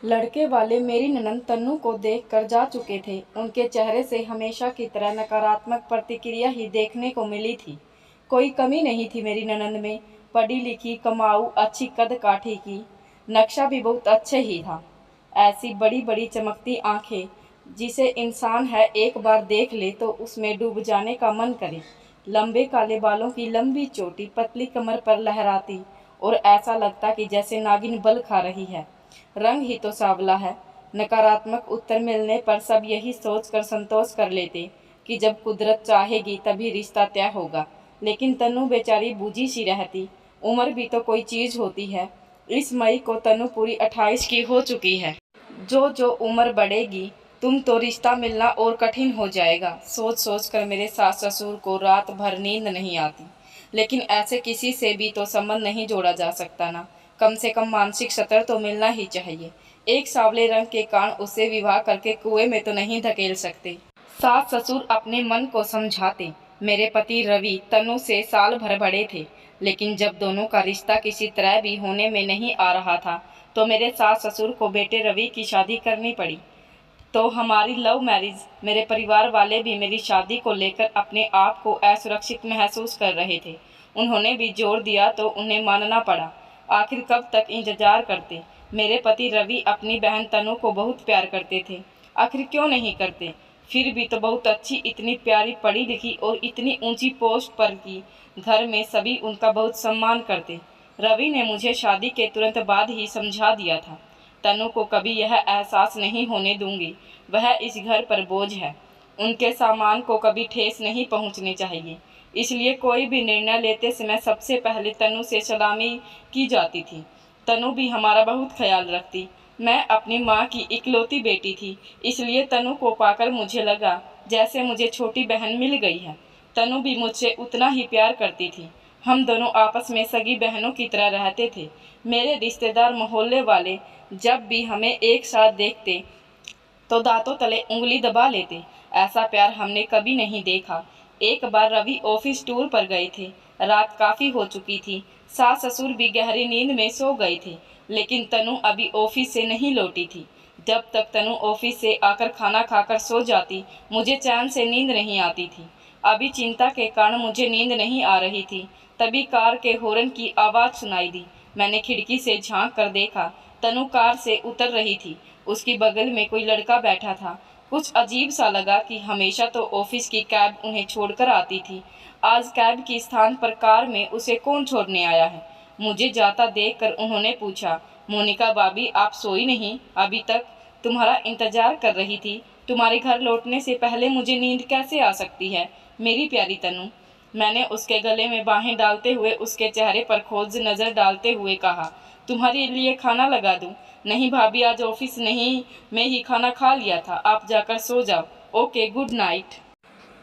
लड़के वाले मेरी ननंद तन्नू को देखकर जा चुके थे। उनके चेहरे से हमेशा की तरह नकारात्मक प्रतिक्रिया ही देखने को मिली थी। कोई कमी नहीं थी मेरी ननंद में। पढ़ी लिखी, कमाऊ, अच्छी कद काठी की, नक्शा भी बहुत अच्छे ही था। ऐसी बड़ी बड़ी चमकती आंखें जिसे इंसान है एक बार देख ले तो उसमें डूब जाने का मन करे। लंबे काले बालों की लंबी चोटी पतली कमर पर लहराती और ऐसा लगता कि जैसे नागिन बल खा रही है। रंग ही तो सांवला है। नकारात्मक उत्तर मिलने पर सब यही सोचकर संतोष कर लेते कि जब कुदरत चाहेगी तभी रिश्ता तय होगा। लेकिन तनु बेचारी बूझी सी रहती। उम्र भी तो कोई चीज होती है। इस मई को तनु पूरी 28 की हो चुकी है। जो जो उम्र बढ़ेगी तुम तो रिश्ता मिलना और कठिन हो जाएगा। सोच सोच कर मेरे सास ससुर को रात भर नींद नहीं आती। लेकिन ऐसे किसी से भी तो संबंध नहीं जोड़ा जा सकता ना। कम से कम मानसिक स्तर तो मिलना ही चाहिए। एक सांवले रंग के कारण उससे विवाह करके कुएं में तो नहीं धकेल सकते। सास ससुर अपने मन को समझाते। मेरे पति रवि तनु से साल भर बड़े थे। लेकिन जब दोनों का रिश्ता किसी तरह भी होने में नहीं आ रहा था तो मेरे सास ससुर को बेटे रवि की शादी करनी पड़ी। तो हमारी लव मैरिज। मेरे परिवार वाले भी मेरी शादी को लेकर अपने आप को असुरक्षित महसूस कर रहे थे। उन्होंने भी जोर दिया तो उन्हें मानना पड़ा। आखिर कब तक इंतजार करते। मेरे पति रवि अपनी बहन तनु को बहुत प्यार करते थे। आखिर क्यों नहीं करते। फिर भी तो बहुत अच्छी, इतनी प्यारी, पढ़ी लिखी और इतनी ऊंची पोस्ट पर की। घर में सभी उनका बहुत सम्मान करते। रवि ने मुझे शादी के तुरंत बाद ही समझा दिया था, तनु को कभी यह एहसास नहीं होने दूंगी वह इस घर पर बोझ है। उनके सामान को कभी ठेस नहीं पहुंचनी चाहिए। इसलिए कोई भी निर्णय लेते समय सबसे पहले तनु से सलामी की जाती थी। तनु भी हमारा बहुत ख्याल रखती। मैं अपनी माँ की इकलौती बेटी थी, इसलिए तनु को पाकर मुझे लगा जैसे मुझे छोटी बहन मिल गई है। तनु भी मुझसे उतना ही प्यार करती थी। हम दोनों आपस में सगी बहनों की तरह रहते थे। मेरे रिश्तेदार, मोहल्ले वाले जब भी हमें एक साथ देखते तो दांतों तले उंगली दबा लेते। ऐसा प्यार हमने कभी नहीं देखा। एक बार रवि ऑफिस टूर पर गए थे। रात काफी हो चुकी थी। सास ससुर भी गहरी नींद में सो गए थे। लेकिन तनु अभी ऑफिस से नहीं लौटी थी। जब तक तनु ऑफिस से आकर खाना खाकर सो जाती मुझे चैन से नींद नहीं आती थी। अभी चिंता के कारण मुझे नींद नहीं आ रही थी। तभी कार के हॉर्न की आवाज़ सुनाई दी। मैंने खिड़की से झांक कर देखा। तनु कार से उतर रही थी। उसकी बगल में कोई लड़का बैठा था। कुछ अजीब सा लगा कि हमेशा तो ऑफिस की कैब उन्हें छोड़कर आती थी। आज कैब के स्थान पर कार में उसे कौन छोड़ने आया है। मुझे जाता देखकर उन्होंने पूछा, मोनिका भाभी आप सोई नहीं अभी तक? तुम्हारा इंतजार कर रही थी। तुम्हारे घर लौटने से पहले मुझे नींद कैसे आ सकती है मेरी प्यारी तनु। मैंने उसके गले में बाहें डालते हुए उसके चेहरे पर खोज नज़र डालते हुए कहा, तुम्हारे लिए खाना लगा दूं? नहीं भाभी, आज ऑफिस नहीं में ही खाना खा लिया था। आप जाकर सो जाओ। Okay, good night.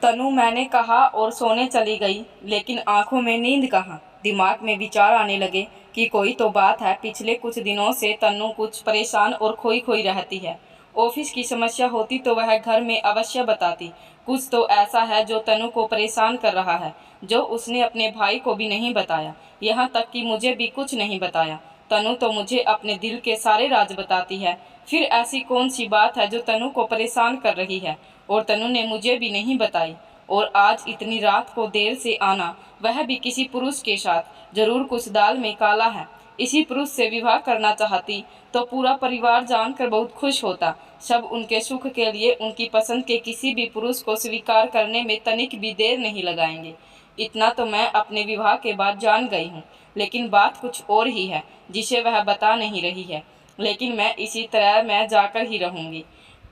तनु मैंने कहा और सोने चली गई। लेकिन आंखों में नींद कहाँ। दिमाग में विचार आने लगे कि कोई तो बात है। पिछले कुछ दिनों से तनु कुछ परेशान और खोई खोई रहती है। ऑफिस की समस्या होती तो वह घर में अवश्य बताती। कुछ तो ऐसा है जो तनु को परेशान कर रहा है, जो उसने अपने भाई को भी नहीं बताया। यहाँ तक कि मुझे भी कुछ नहीं बताया। तनु तो मुझे अपने दिल के सारे राज बताती है। फिर ऐसी कौन सी बात है जो तनु को परेशान कर रही है और तनु ने मुझे भी नहीं बताई। और आज इतनी रात को देर से आना, वह भी किसी पुरुष के साथ। जरूर कुछ दाल में काला है। इसी पुरुष से विवाह करना चाहती तो पूरा परिवार जानकर बहुत खुश होता। सब उनके सुख के लिए उनकी पसंद के किसी भी पुरुष को स्वीकार करने में तनिक भी देर नहीं लगाएंगे। इतना तो मैं अपने विवाह के बाद जान गई हूँ। लेकिन बात कुछ और ही है जिसे वह बता नहीं रही है। लेकिन मैं इसी तरह मैं जाकर ही रहूँगी।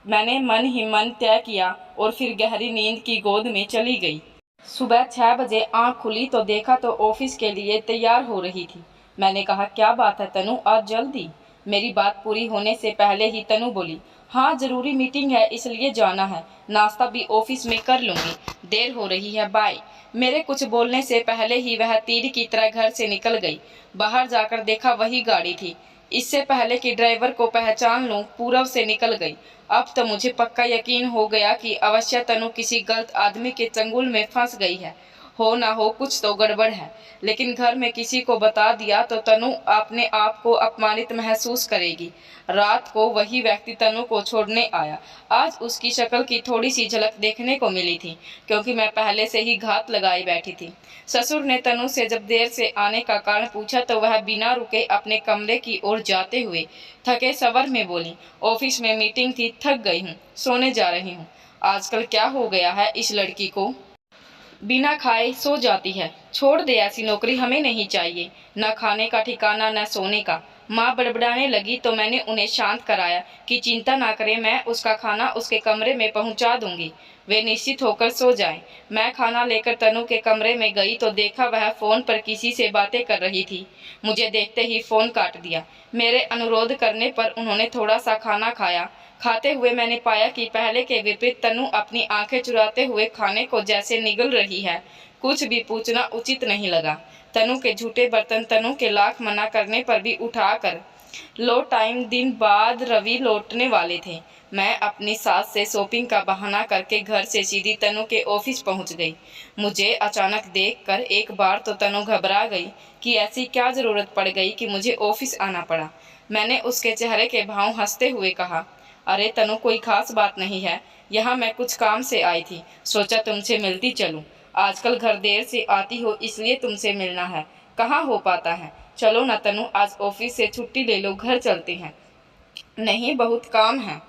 मैंने मन ही मन तय किया और फिर गहरी नींद की गोद में चली गई। सुबह 6 बजे आँख खुली तो देखा तो ऑफिस के लिए तैयार हो रही थी। मैंने कहा, क्या बात है तनु, आज जल्दी? मेरी बात पूरी होने से पहले ही तनु बोली, हाँ ज़रूरी मीटिंग है इसलिए जाना है। नाश्ता भी ऑफिस में कर लूँगी, देर हो रही है, बाय। मेरे कुछ बोलने से पहले ही वह तीर की तरह घर से निकल गई। बाहर जाकर देखा वही गाड़ी थी। इससे पहले कि ड्राइवर को पहचान लूँ पूरब से निकल गई। अब तो मुझे पक्का यकीन हो गया कि अवश्य तनु किसी गलत आदमी के चंगुल में फंस गई है। हो ना हो कुछ तो गड़बड़ है, लेकिन घर में किसी को बता दिया तो तनु अपने आप को अपमानित महसूस करेगी। रात को वही व्यक्ति तनु को छोड़ने आया। आज उसकी शक्ल की थोड़ी सी झलक देखने को मिली थी, क्योंकि मैं पहले से ही घात लगाई बैठी थी। ससुर ने तनु से जब देर से आने का कारण पूछा तो वह बिना रुके अपने कमरे की ओर जाते हुए थके सवर में बोली, ऑफिस में मीटिंग थी, थक गई हूँ, सोने जा रही हूँ। आजकल क्या हो गया है इस लड़की को, बिना खाए सो जाती है। छोड़ दे, ऐसी नौकरी हमें नहीं चाहिए, न खाने का ठिकाना न सोने का। माँ बड़बड़ाने लगी तो मैंने उन्हें शांत कराया कि चिंता ना करें, मैं उसका खाना उसके कमरे में पहुंचा दूंगी, वे निश्चित होकर सो जाएं। मैं खाना लेकर तनु के कमरे में गई तो देखा वह फ़ोन पर किसी से बातें कर रही थी। मुझे देखते ही फ़ोन काट दिया। मेरे अनुरोध करने पर उन्होंने थोड़ा सा खाना खाया। खाते हुए मैंने पाया कि पहले के विपरीत तनु अपनी आंखें चुराते हुए खाने को जैसे निगल रही है। कुछ भी पूछना उचित नहीं लगा। तनु के झूठे बर्तन तनु के लाख मना करने पर भी उठाकर लो टाइम दिन बाद रवि लौटने वाले थे। मैं अपनी सास से शॉपिंग का बहाना करके घर से सीधी तनु के ऑफिस पहुंच गई। मुझे अचानक देखकर एक बार तो तनु घबरा गई कि ऐसी क्या ज़रूरत पड़ गई कि मुझे ऑफिस आना पड़ा। मैंने उसके चेहरे के भाव हंसते हुए कहा, अरे तनु, कोई खास बात नहीं है, यहाँ मैं कुछ काम से आई थी, सोचा तुमसे मिलती चलूँ। आजकल घर देर से आती हो इसलिए तुमसे मिलना है, कहाँ हो पाता है। चलो ना तनु, आज ऑफिस से छुट्टी ले लो, घर चलते हैं। नहीं, बहुत काम है।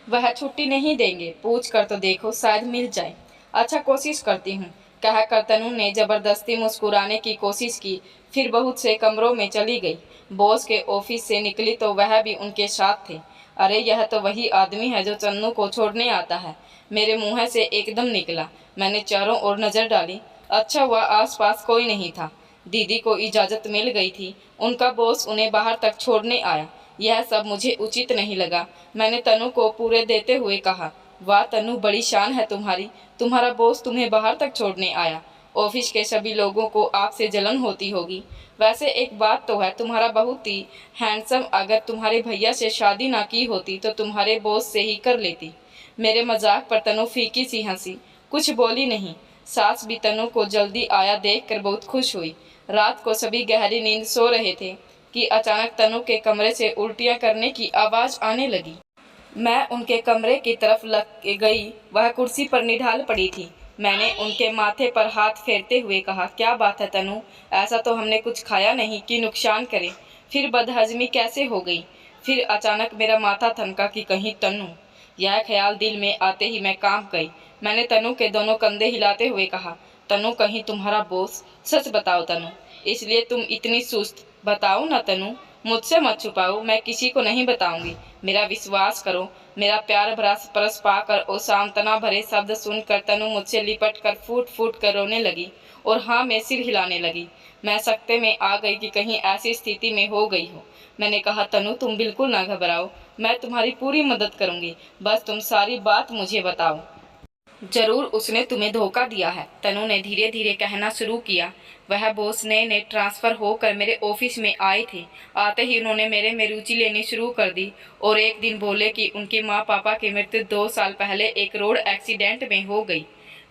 वह छुट्टी नहीं देंगे, पूछ कर तो देखो, शायद मिल जाए। अच्छा, कोशिश करती हूँ, कहकर तनु ने जबरदस्ती मुस्कुराने की कोशिश की, फिर बहुत से कमरों में चली गई। बॉस के ऑफिस से निकली तो वह भी उनके साथ थे। अरे, यह तो वही आदमी है जो तन्नू को छोड़ने आता है, मेरे मुँह से एकदम निकला। मैंने चारों ओर नजर डाली। अच्छा हुआ आसपास कोई नहीं था। दीदी को इजाज़त मिल गई थी, उनका बॉस उन्हें बाहर तक छोड़ने आया। यह सब मुझे उचित नहीं लगा। मैंने तनु को पूरे देते हुए कहा, वाह तनु, बड़ी शान है तुम्हारी, तुम्हारा बॉस तुम्हें बाहर तक छोड़ने आया। ऑफिस के सभी लोगों को आपसे जलन होती होगी। वैसे एक बात तो है, तुम्हारा बहुत ही हैंडसम, अगर तुम्हारे भैया से शादी ना की होती तो तुम्हारे बॉस से ही कर लेती। मेरे मजाक पर तनु फीकी सी हंसी, कुछ बोली नहीं। सास भी तनु को जल्दी आया देखकर बहुत खुश हुई। रात को सभी गहरी नींद सो रहे थे कि अचानक तनु के कमरे से उल्टियां करने की आवाज़ आने लगी। मैं उनके कमरे की तरफ लग गई। वह कुर्सी पर निढाल पड़ी थी। मैंने उनके माथे पर हाथ फेरते हुए कहा, क्या बात है तनु, ऐसा तो हमने कुछ खाया नहीं कि नुकसान करे, फिर बदहजमी कैसे हो गई। फिर अचानक मेरा माथा थनका कि कहीं तनु। यह ख्याल दिल में आते ही मैं कांप गई। मैंने तनु के दोनों कंधे हिलाते हुए कहा, तनु, कहीं तुम्हारा बॉस। सच बताओ तनु, इसलिए तुम इतनी सुस्त। बताओ ना तनु, मुझसे मत छुपाओ, मैं किसी को नहीं बताऊंगी, मेरा विश्वास करो। मेरा प्यार भरा स्पर्श पाकर और सांत्वना भरे शब्द सुनकर तनु मुझसे लिपट कर फूट फूट कर रोने लगी और हाँ में सिर हिलाने लगी। मैं सकते में आ गई कि कहीं ऐसी स्थिति में हो गई हो। मैंने कहा, तनु तुम बिल्कुल ना घबराओ, मैं तुम्हारी पूरी मदद करूंगी, बस तुम सारी बात मुझे बताओ। जरूर उसने तुम्हें धोखा दिया है, तनु ने धीरे धीरे कहना शुरू किया। वह बॉस ने ट्रांसफ़र होकर मेरे ऑफिस में आए थे। आते ही उन्होंने मेरे में रुचि लेनी शुरू कर दी और एक दिन बोले कि उनके माँ पापा की मृत्यु 2 साल पहले एक रोड एक्सीडेंट में हो गई।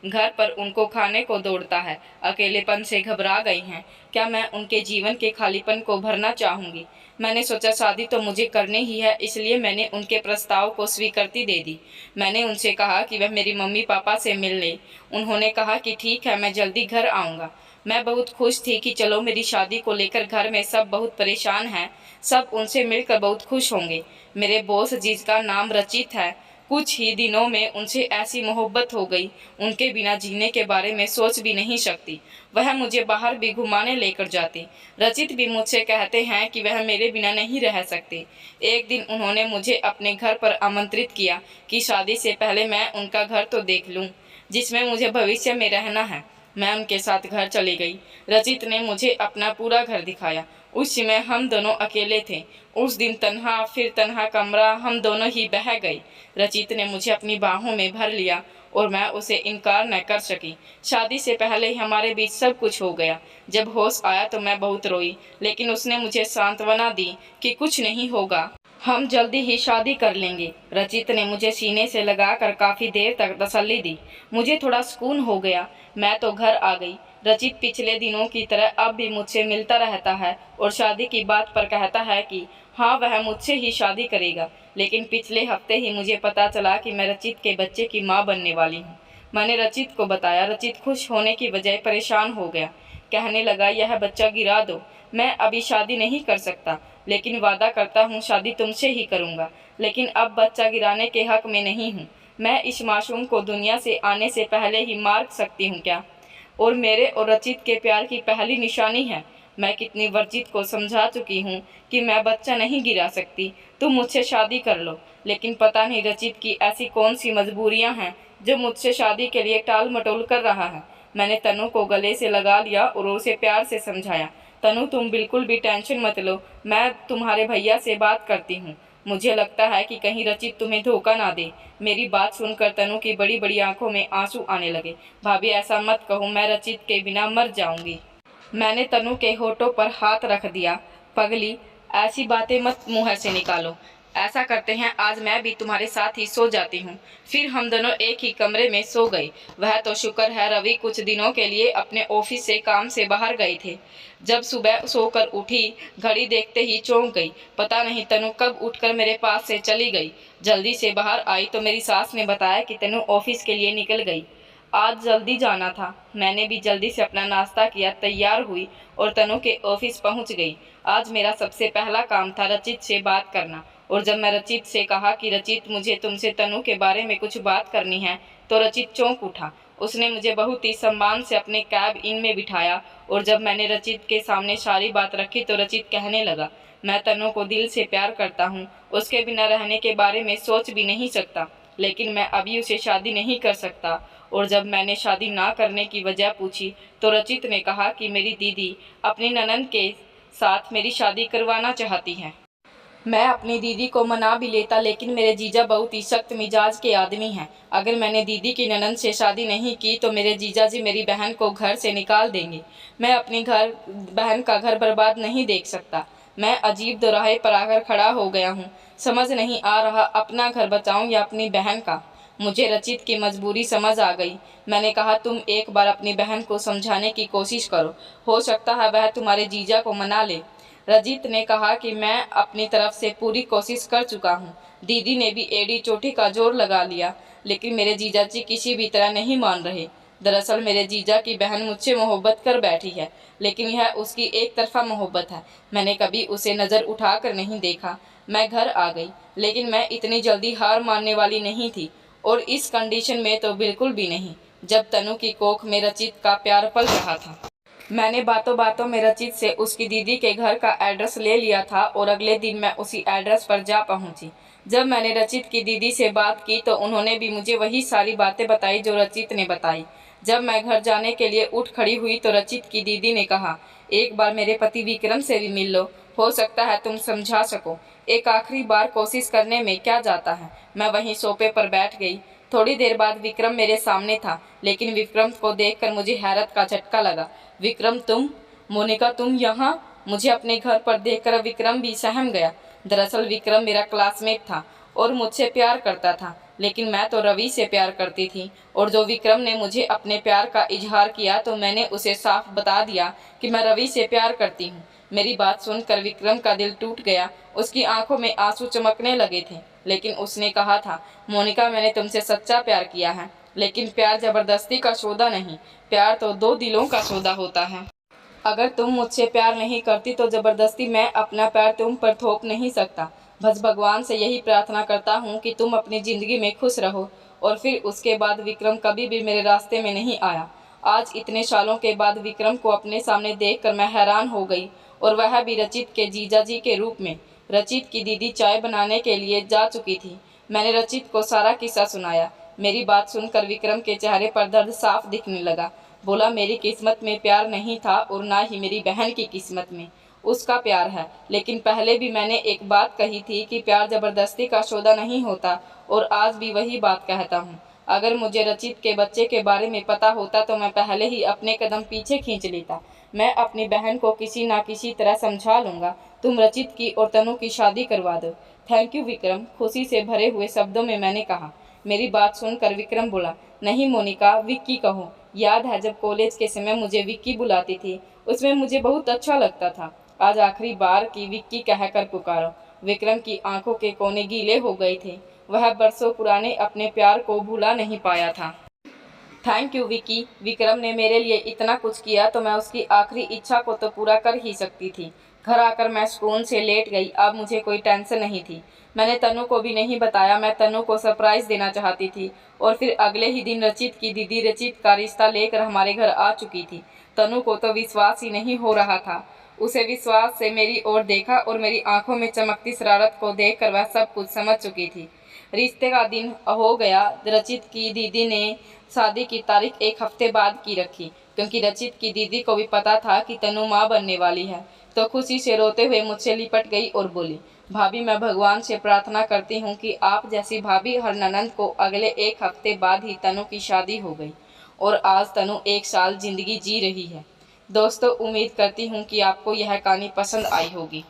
घर पर उनको खाने को दौड़ता है, अकेलेपन से घबरा गई हैं। क्या मैं उनके जीवन के खालीपन को भरना चाहूँगी। मैंने सोचा शादी तो मुझे करनी ही है, इसलिए मैंने उनके प्रस्ताव को स्वीकृति दे दी। मैंने उनसे कहा कि वह मेरी मम्मी पापा से मिल लें। उन्होंने कहा कि ठीक है, मैं जल्दी घर आऊँगा। मैं बहुत खुश थी कि चलो, मेरी शादी को लेकर घर में सब बहुत परेशान हैं, सब उनसे मिलकर बहुत खुश होंगे। मेरे बॉस, जिसका नाम रचित है, कुछ ही दिनों में उनसे ऐसी मोहब्बत हो गई, उनके बिना जीने के बारे में सोच भी नहीं सकती। वह मुझे बाहर भी घुमाने लेकर जाते। रचित भी मुझसे कहते हैं कि वह मेरे बिना नहीं रह सकते। एक दिन उन्होंने मुझे अपने घर पर आमंत्रित किया कि शादी से पहले मैं उनका घर तो देख लूं, जिसमें मुझे भविष्य में रहना है। मैं उनके साथ घर चली गई। रचित ने मुझे अपना पूरा घर दिखाया। उस समय हम दोनों अकेले थे। उस दिन तन्हा फिर तन्हा कमरा, हम दोनों ही बह गए। रचित ने मुझे अपनी बाहों में भर लिया और मैं उसे इनकार न कर सकी। शादी से पहले ही हमारे बीच सब कुछ हो गया। जब होश आया तो मैं बहुत रोई, लेकिन उसने मुझे सांत्वना दी कि कुछ नहीं होगा, हम जल्दी ही शादी कर लेंगे। रचित ने मुझे सीने से लगाकर काफ़ी देर तक तसल्ली दी। मुझे थोड़ा सुकून हो गया। मैं तो घर आ गई। रचित पिछले दिनों की तरह अब भी मुझसे मिलता रहता है और शादी की बात पर कहता है कि हाँ, वह मुझसे ही शादी करेगा। लेकिन पिछले हफ्ते ही मुझे पता चला कि मैं रचित के बच्चे की माँ बनने वाली हूँ। मैंने रचित को बताया। रचित खुश होने की बजाय परेशान हो गया। कहने लगा, यह बच्चा गिरा दो, मैं अभी शादी नहीं कर सकता, लेकिन वादा करता हूँ शादी तुमसे ही करूँगा। लेकिन अब बच्चा गिराने के हक में नहीं हूँ। मैं इस मासूम को दुनिया से आने से पहले ही मार सकती हूँ क्या? और मेरे और रचित के प्यार की पहली निशानी है। मैं कितनी वर्जित को समझा चुकी हूँ कि मैं बच्चा नहीं गिरा सकती, तुम मुझसे शादी कर लो। लेकिन पता नहीं रचित की ऐसी कौन सी मजबूरियाँ हैं जो मुझसे शादी के लिए टाल मटोल कर रहा है। मैंने तनु को गले से लगा लिया और उसे प्यार से समझाया। तनु, तुम बिल्कुल भी टेंशन मत लो, मैं तुम्हारे भैया से बात करती हूँ। मुझे लगता है कि कहीं रचित तुम्हें धोखा ना दे। मेरी बात सुनकर तनु की बड़ी बड़ी आंखों में आंसू आने लगे। भाभी, ऐसा मत कहो, मैं रचित के बिना मर जाऊंगी। मैंने तनु के होठों पर हाथ रख दिया। पगली, ऐसी बातें मत मुँह से निकालो। ऐसा करते हैं, आज मैं भी तुम्हारे साथ ही सो जाती हूँ। फिर हम दोनों एक ही कमरे में सो गए। वह तो शुक्र है रवि कुछ दिनों के लिए अपने ऑफिस से काम से बाहर गए थे। जब सुबह सोकर उठी, घड़ी देखते ही चौंक गई। पता नहीं तनु कब उठकर मेरे पास से चली गई। जल्दी से बाहर आई तो मेरी सास ने बताया कि तनु ऑफिस के लिए निकल गई। आज जल्दी जाना था। मैंने भी जल्दी से अपना नाश्ता किया, तैयार हुई और तनु के ऑफिस पहुंच गई। आज मेरा सबसे पहला काम था रचित से बात करना। और जब मैं रचित से कहा कि रचित, मुझे तुमसे तनु के बारे में कुछ बात करनी है, तो रचित चौंक उठा। उसने मुझे बहुत ही सम्मान से अपने कैब इन में बिठाया और जब मैंने रचित के सामने सारी बात रखी तो रचित कहने लगा, मैं तनु को दिल से प्यार करता हूँ, उसके बिना रहने के बारे में सोच भी नहीं सकता, लेकिन मैं अभी उसे शादी नहीं कर सकता। और जब मैंने शादी ना करने की वजह पूछी तो रचित ने कहा कि मेरी दीदी अपनी ननद के साथ मेरी शादी करवाना चाहती हैं। मैं अपनी दीदी को मना भी लेता, लेकिन मेरे जीजा बहुत ही सख्त मिजाज के आदमी हैं। अगर मैंने दीदी की ननद से शादी नहीं की तो मेरे जीजा जी मेरी बहन को घर से निकाल देंगे। मैं अपनी बहन का घर बर्बाद नहीं देख सकता। मैं अजीब दोराहे पर आकर खड़ा हो गया हूँ। समझ नहीं आ रहा अपना घर बचाऊं या अपनी बहन का। मुझे रचित की मजबूरी समझ आ गई। मैंने कहा, तुम एक बार अपनी बहन को समझाने की कोशिश करो, हो सकता है वह तुम्हारे जीजा को मना ले। रजित ने कहा कि मैं अपनी तरफ से पूरी कोशिश कर चुका हूँ। दीदी ने भी एड़ी चोटी का जोर लगा लिया, लेकिन मेरे जीजा जी किसी भी तरह नहीं मान रहे। दरअसल मेरे जीजा की बहन मुझसे मोहब्बत कर बैठी है, लेकिन यह उसकी एक तरफा मोहब्बत है। मैंने कभी उसे नज़र उठाकर नहीं देखा। मैं घर आ गई, लेकिन मैं इतनी जल्दी हार मानने वाली नहीं थी, और इस कंडीशन में तो बिल्कुल भी नहीं, जब तनु की कोख में रचित का प्यार पल रहा था। मैंने बातों बातों में रचित से उसकी दीदी के घर का एड्रेस ले लिया था और अगले दिन मैं उसी एड्रेस पर जा पहुंची। जब मैंने रचित की दीदी से बात की तो उन्होंने भी मुझे वही सारी बातें बताई जो रचित ने बताई। जब मैं घर जाने के लिए उठ खड़ी हुई तो रचित की दीदी ने कहा, एक बार मेरे पति विक्रम से भी मिल लो, हो सकता है तुम समझा सको। एक आखिरी बार कोशिश करने में क्या जाता है। मैं वहीं सोफे पर बैठ गई। थोड़ी देर बाद विक्रम मेरे सामने था, लेकिन विक्रम को देखकर मुझे हैरत का झटका लगा। विक्रम, तुम? मोनिका, तुम यहाँ? मुझे अपने घर पर देखकर विक्रम भी सहम गया। दरअसल विक्रम मेरा क्लासमेट था और मुझसे प्यार करता था, लेकिन मैं तो रवि से प्यार करती थी। और जो विक्रम ने मुझे अपने प्यार का इजहार किया तो मैंने उसे साफ बता दिया कि मैं रवि से प्यार करती हूँ। मेरी बात सुनकर विक्रम का दिल टूट गया। उसकी आंखों में आंसू चमकने लगे थे, लेकिन उसने कहा था, मोनिका, मैंने तुमसे सच्चा प्यार किया है, लेकिन प्यार जबरदस्ती का सौदा नहीं, प्यार तो दो दिलों का सौदा होता है। अगर तुम मुझसे प्यार नहीं करती तो जबरदस्ती मैं अपना प्यार तुम पर थोप नहीं सकता। बस भगवान से यही प्रार्थना करता हूँ कि तुम अपनी ज़िंदगी में खुश रहो। और फिर उसके बाद विक्रम कभी भी मेरे रास्ते में नहीं आया। आज इतने सालों के बाद विक्रम को अपने सामने देखकर मैं हैरान हो गई, और वह भी रचित के जीजाजी के रूप में। रचित की दीदी चाय बनाने के लिए जा चुकी थी। मैंने रचित को सारा किस्सा सुनाया। मेरी बात सुनकर विक्रम के चेहरे पर दर्द साफ दिखने लगा। बोला, मेरी किस्मत में प्यार नहीं था और ना ही मेरी बहन की किस्मत में। उसका प्यार है, लेकिन पहले भी मैंने एक बात कही थी कि प्यार जबरदस्ती का सौदा नहीं होता, और आज भी वही बात कहता हूँ। अगर मुझे रचित के बच्चे के बारे में पता होता तो मैं पहले ही अपने कदम पीछे खींच लेता। मैं अपनी बहन को किसी ना किसी तरह समझा लूँगा। तुम रचित की और तनु की शादी करवा दो। थैंक यू विक्रम, खुशी से भरे हुए शब्दों में मैंने कहा। मेरी बात सुनकर विक्रम बोला, नहीं मोनिका, विक्की कहो। याद है जब कॉलेज के समय मुझे विक्की बुलाती थी, उसमें मुझे बहुत अच्छा लगता था। आज आखिरी बार की विक्की कहकर पुकारो। विक्रम की आंखों के कोने गीले हो गए थे। वह बरसों पुराने अपने प्यार को भुला नहीं पाया था। थैंक यू विकी, विक्रम ने मेरे लिए इतना कुछ किया तो मैं उसकी आखिरी इच्छा को तो पूरा कर ही सकती थी। घर आकर मैं सुकून से लेट गई। अब मुझे कोई टेंशन नहीं थी। मैंने तनु को भी नहीं बताया। मैं तनु को सरप्राइज़ देना चाहती थी। और फिर अगले ही दिन रचित की दीदी रचित का रिश्ता लेकर हमारे घर आ चुकी थी। तनु को तो विश्वास ही नहीं हो रहा था। उसे विश्वास से मेरी ओर देखा और मेरी आंखों में चमकती शरारत को देखकर वह सब कुछ समझ चुकी थी। रिश्ते का दिन हो गया। रचित की दीदी ने शादी की तारीख एक हफ्ते बाद की रखी, क्योंकि रचित की दीदी को भी पता था कि तनु माँ बनने वाली है। तो खुशी से रोते हुए मुझसे लिपट गई और बोली, भाभी मैं भगवान से प्रार्थना करती हूँ कि आप जैसी भाभी हर ननंद को अगले एक हफ्ते बाद ही तनु की शादी हो गई और आज तनु 1 साल जिंदगी जी रही है। दोस्तों, उम्मीद करती हूँ कि आपको यह कहानी पसंद आई होगी।